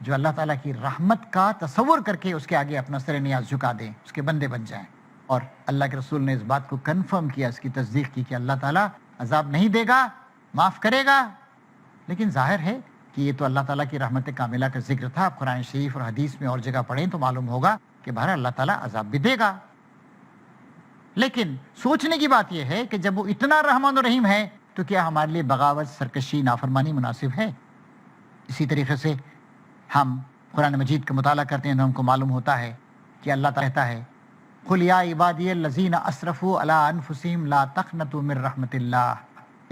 جو اللہ تعالیٰ کی رحمت کا تصور کر کے اس کے آگے اپنا سر نیاز جھکا دیں، اس کے بندے بن جائیں. اور اللہ کے رسول نے اس بات کو کنفرم کیا، اس کی تصدیق کی کہ اللہ تعالیٰ عذاب نہیں دے گا، معاف کرے گا. لیکن ظاہر ہے کہ یہ تو اللہ تعالیٰ کی رحمت کاملہ کا ذکر تھا. آپ قرآن شریف اور حدیث میں اور جگہ پڑھیں تو معلوم ہوگا کہ بہرحال اللہ تعالیٰ عذاب بھی دے گا. لیکن سوچنے کی بات یہ ہے کہ جب وہ اتنا رحمان و رحیم ہے تو کیا ہمارے لیے بغاوت، سرکشی، نافرمانی مناسب ہے؟ اسی طریقے سے ہم قرآن مجید کا مطالعہ کرتے ہیں تو ہم کو معلوم ہوتا ہے کہ اللہ تعالیٰ کہتا ہے قُلْ يَا عِبَادِيَ الَّذِينَ أَسْرَفُوا عَلَىٰ أَنفُسِهِمْ لَا تَقْنَطُوا مِن رَحْمَةِ اللَّهِ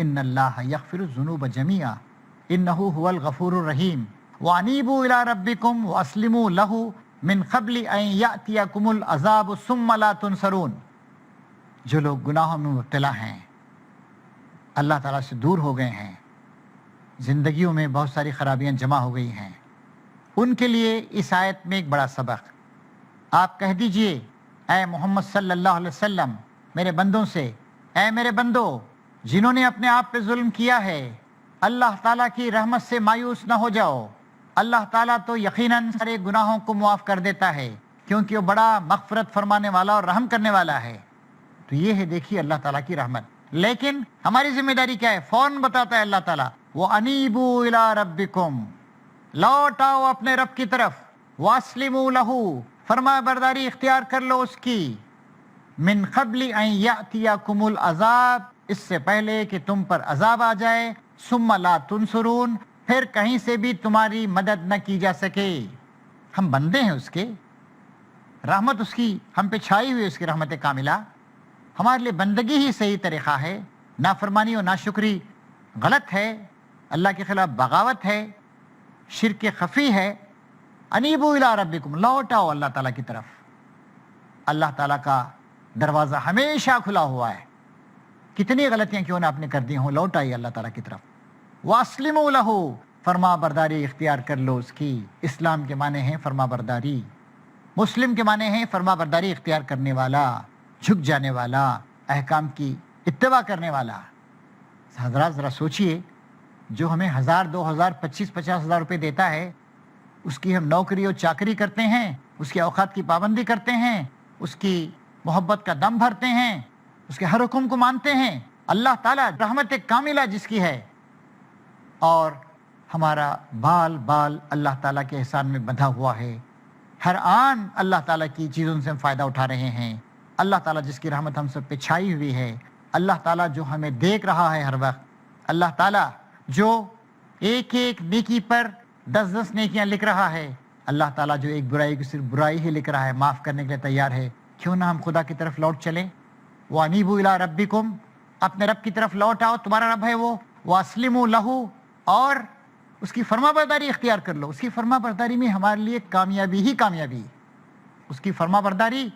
إِنَّ اللَّهَ يَغْفِرُ الذُّنُوبَ جَمِيعًا إِنَّهُ هُوَ الْغَفُورُ الرَّحِيمُ وَأَنِيبُوا إِلَىٰ رَبِّكُمْ وَأَسْلِمُوا لَهُ مِن قَبْلِ أَن يَأْتِيَكُمُ الْعَذَابُ ثُمَّ لَا تُنصَرُونَ. جو لوگ گناہوں میں مبتلا ہیں، اللہ تعالیٰ سے دور ہو گئے ہیں، زندگیوں میں بہت ساری خرابیاں جمع ہو گئی ہیں، ان کے لیے اس آیت میں ایک بڑا سبق. آپ کہہ دیجئے اے محمد صلی اللہ علیہ وسلم میرے بندوں سے، اے میرے بندو جنہوں نے اپنے آپ پہ ظلم کیا ہے، اللہ تعالیٰ کی رحمت سے مایوس نہ ہو جاؤ. اللہ تعالیٰ تو یقیناً سارے گناہوں کو معاف کر دیتا ہے کیونکہ وہ بڑا مغفرت فرمانے والا اور رحم کرنے والا ہے. تو یہ ہے دیکھیے اللہ تعالیٰ کی رحمت. لیکن ہماری ذمہ داری کیا ہے؟ فوراً بتاتا ہے اللہ تعالیٰ وَأَنِيبُوا إِلَىٰ رَبِّكُمْ، لوٹ آؤ اپنے رب کی طرف، وَأَسْلِمُوا لَهُ، فرما برداری اختیار کر لو اس کی، مِن قَبْلِ أَن يَأْتِيَكُمُ الْعَذَابُ، اس سے پہلے کہ تم پر عذاب آ جائے، ثُمَّ لَا تُنصَرُونَ، پھر کہیں سے بھی تمہاری مدد نہ کی جا سکے. ہم بندے ہیں اس کے، رحمت اس کی ہم پہ چھائی ہوئی، اس کی رحمت کاملہ. ہمارے لیے بندگی ہی صحیح طریقہ ہے، نافرمانی و ناشکری غلط ہے، اللہ کے خلاف بغاوت ہے، شرک خفی ہے. انیبوا الی ربکم، لوٹ آؤ اللہ تعالیٰ کی طرف. اللہ تعالیٰ کا دروازہ ہمیشہ کھلا ہوا ہے، کتنی غلطیاں کیوں نہ آپ نے کر دی ہوں، لوٹ آئیے اللہ تعالیٰ کی طرف. واسلموا لہ، فرما برداری اختیار کر لو اس کی. اسلام کے معنی ہیں فرما برداری، مسلم کے معنی ہیں فرما برداری اختیار کرنے والا، جھک جانے والا، احکام کی اتباع کرنے والا. حضرات ذرا سوچئے، جو ہمیں 1000، 2000، 25، 50 ہزار روپے دیتا ہے، اس کی ہم نوکری اور چاکری کرتے ہیں، اس کے اوقات کی پابندی کرتے ہیں، اس کی محبت کا دم بھرتے ہیں، اس کے ہر حکم کو مانتے ہیں. اللہ تعالیٰ رحمت کاملہ جس کی ہے، اور ہمارا بال بال اللہ تعالیٰ کے احسان میں بندھا ہوا ہے. ہر آن اللہ تعالیٰ کی چیزوں سے ہم فائدہ اٹھا رہے ہیں. اللہ تعالیٰ جس کی رحمت ہم سب پہ چھائی ہوئی ہے، اللہ تعالیٰ جو ہمیں دیکھ رہا ہے ہر وقت، اللہ تعالیٰ جو ایک ایک نیکی پر 10 نیکیاں لکھ رہا ہے، اللہ تعالیٰ جو ایک برائی کی صرف برائی ہی لکھ رہا ہے، معاف کرنے کے لیے تیار ہے. کیوں نہ ہم خدا کی طرف لوٹ چلیں؟ وَأَنِيبُوا إِلَىٰ رَبِّكُمْ، اپنے رب کی طرف لوٹ آؤ، تمہارا رب ہے وہ. وَأَسْلِمُوا لَهُ، اور اس کی فرما برداری اختیار کر لو. اس کی فرما برداری میں ہمارے لیے کامیابی ہی کامیابی. اس کی فرما برداری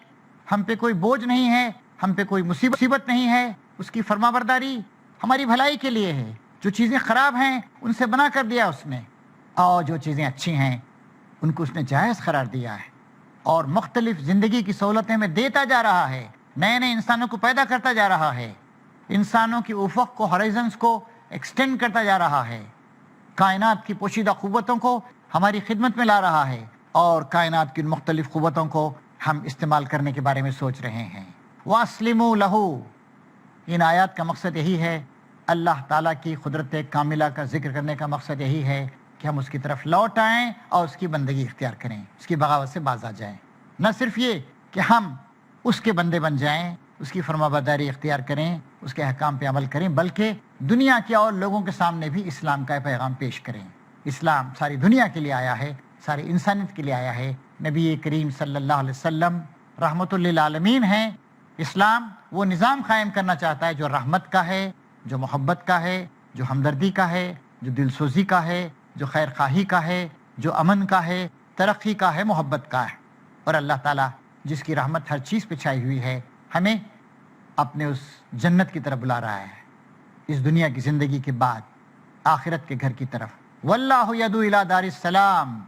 ہم پہ کوئی بوجھ نہیں ہے، ہم پہ کوئی مصیبت نہیں ہے. اس کی فرما برداری ہماری بھلائی کے لیے ہے. جو چیزیں خراب ہیں ان سے بنا کر دیا اس نے، اور جو چیزیں اچھی ہیں ان کو اس نے جائز قرار دیا ہے، اور مختلف زندگی کی سہولتیں میں دیتا جا رہا ہے. نئے نئے انسانوں کو پیدا کرتا جا رہا ہے، انسانوں کی افق کو، ہورائزنز کو ایکسٹینڈ کرتا جا رہا ہے. کائنات کی پوشیدہ قوتوں کو ہماری خدمت میں لا رہا ہے، اور کائنات کی مختلف قوتوں کو ہم استعمال کرنے کے بارے میں سوچ رہے ہیں. وَأَسْلِمُوا لَهُ، ان آیات کا مقصد یہی ہے. اللہ تعالیٰ کی قدرت کاملہ کا ذکر کرنے کا مقصد یہی ہے کہ ہم اس کی طرف لوٹ آئیں اور اس کی بندگی اختیار کریں، اس کی بغاوت سے باز آ جائیں. نہ صرف یہ کہ ہم اس کے بندے بن جائیں، اس کی فرما برداری اختیار کریں، اس کے احکام پہ عمل کریں، بلکہ دنیا کے اور لوگوں کے سامنے بھی اسلام کا پیغام پیش کریں. اسلام ساری دنیا کے لیے آیا ہے، ساری انسانیت کے لیے آیا ہے. نبی کریم صلی اللہ علیہ وسلم رحمت للعالمین ہیں. اسلام وہ نظام قائم کرنا چاہتا ہے جو رحمت کا ہے، جو محبت کا ہے، جو ہمدردی کا ہے، جو دل سوزی کا ہے، جو خیر خواہی کا ہے، جو امن کا ہے، ترقی کا ہے، محبت کا ہے. اور اللہ تعالیٰ جس کی رحمت ہر چیز پہ چھائی ہوئی ہے، ہمیں اپنے اس جنت کی طرف بلا رہا ہے، اس دنیا کی زندگی کے بعد آخرت کے گھر کی طرف. واللہ یدعو الی دار السلام،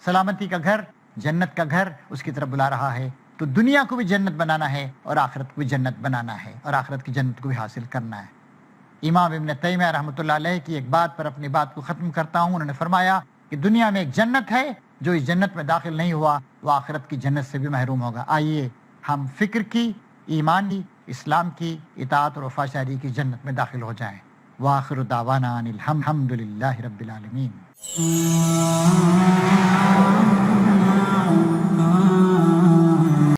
سلامتی کا گھر، جنت کا گھر، اس کی طرف بلا رہا ہے. تو دنیا کو بھی جنت بنانا ہے اور آخرت کو بھی جنت بنانا ہے، اور آخرت کی جنت کو بھی حاصل کرنا ہے. امام ابن تیمیہ رحمۃ اللہ علیہ کی ایک بات پر اپنی بات کو ختم کرتا ہوں. انہوں نے فرمایا کہ دنیا میں ایک جنت ہے، جو اس جنت میں داخل نہیں ہوا وہ آخرت کی جنت سے بھی محروم ہوگا۔ آئیے ہم فکر کی، ایمان کی، اسلام کی، اطاعت اور وفاداری کی جنت میں داخل ہو جائیں۔ وآخر دعوانا ان الحمد للہ رب العالمین۔